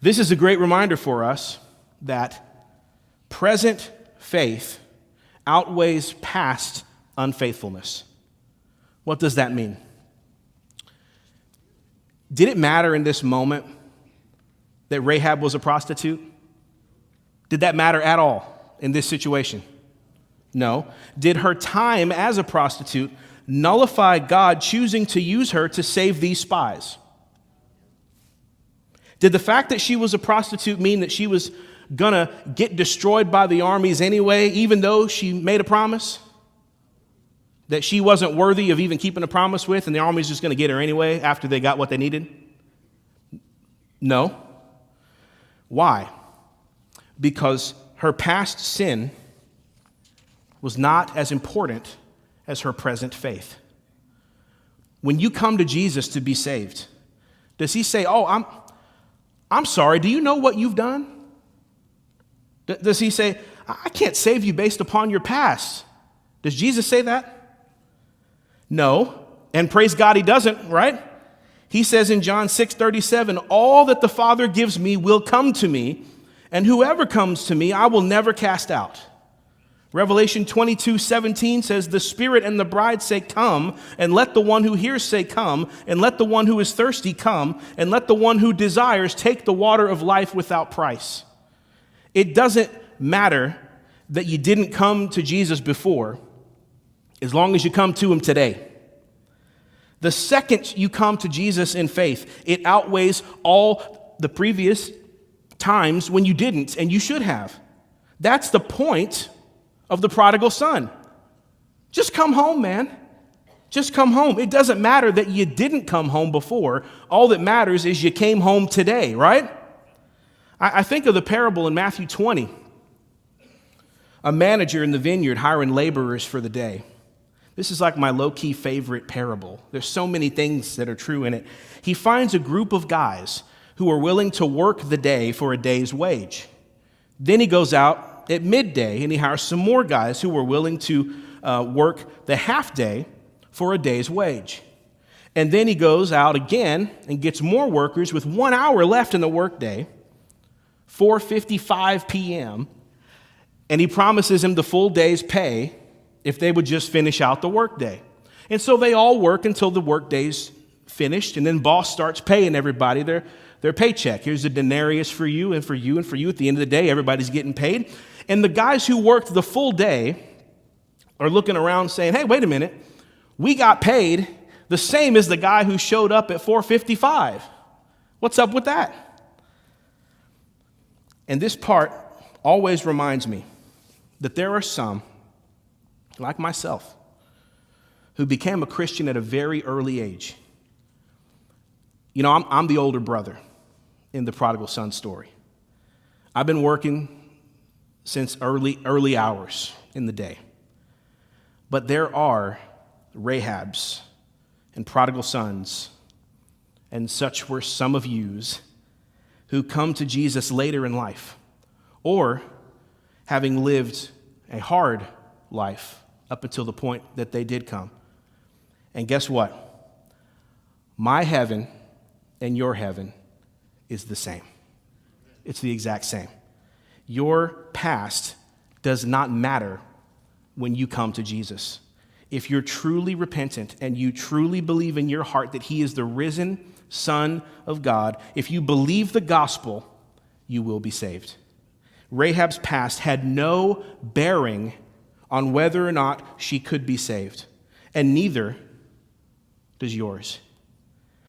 This is a great reminder for us that present faith outweighs past unfaithfulness. What does that mean? Did it matter in this moment that Rahab was a prostitute? Did that matter at all in this situation? No. Did her time as a prostitute nullify God choosing to use her to save these spies? Did the fact that she was a prostitute mean that she was going to get destroyed by the armies anyway, even though she made a promise? That she wasn't worthy of even keeping a promise with, and the army's just going to get her anyway after they got what they needed? No. Why? Because her past sin was not as important as her present faith. When you come to Jesus to be saved, does he say, "Oh, I'm sorry, do you know what you've done?" Does he say, "I can't save you based upon your past"? Does Jesus say that? No, and praise God he doesn't, right? He says in John 6:37, "All that the Father gives me will come to me, and whoever comes to me I will never cast out." Revelation 22:17 says, "The Spirit and the bride say, 'Come,' and let the one who hears say, 'Come,' and let the one who is thirsty come, and let the one who desires take the water of life without price." It doesn't matter that you didn't come to Jesus before, as long as you come to him today. The second you come to Jesus in faith, it outweighs all the previous times when you didn't, and you should have. That's the point of the prodigal son. Just come home, man. Just come home. It doesn't matter that you didn't come home before. All that matters is you came home today, right? I think of the parable in Matthew 20. A manager in the vineyard hiring laborers for the day. This is like my low-key favorite parable. There's so many things that are true in it. He finds a group of guys who are willing to work the day for a day's wage. Then he goes out at midday and he hires some more guys who are willing to work the half day for a day's wage. And then he goes out again and gets more workers with 1 hour left in the workday, 4:55 p.m., and he promises him the full day's pay if they would just finish out the workday. And so they all work until the workday's finished, and then boss starts paying everybody their paycheck. Here's a denarius for you and for you and for you. At the end of the day, everybody's getting paid. And the guys who worked the full day are looking around saying, "Hey, wait a minute. We got paid the same as the guy who showed up at 4:55. What's up with that?" And this part always reminds me that there are some, like myself, who became a Christian at a very early age. You know, I'm the older brother in the prodigal son story. I've been working since early hours in the day. But there are Rahabs and prodigal sons, and such were some of yous, who come to Jesus later in life, or having lived a hard life up until the point that they did come. And guess what? My heaven and your heaven is the same. It's the exact same. Your past does not matter when you come to Jesus. If you're truly repentant and you truly believe in your heart that he is the risen Son of God, if you believe the gospel, you will be saved. Rahab's past had no bearing on whether or not she could be saved, and neither does yours.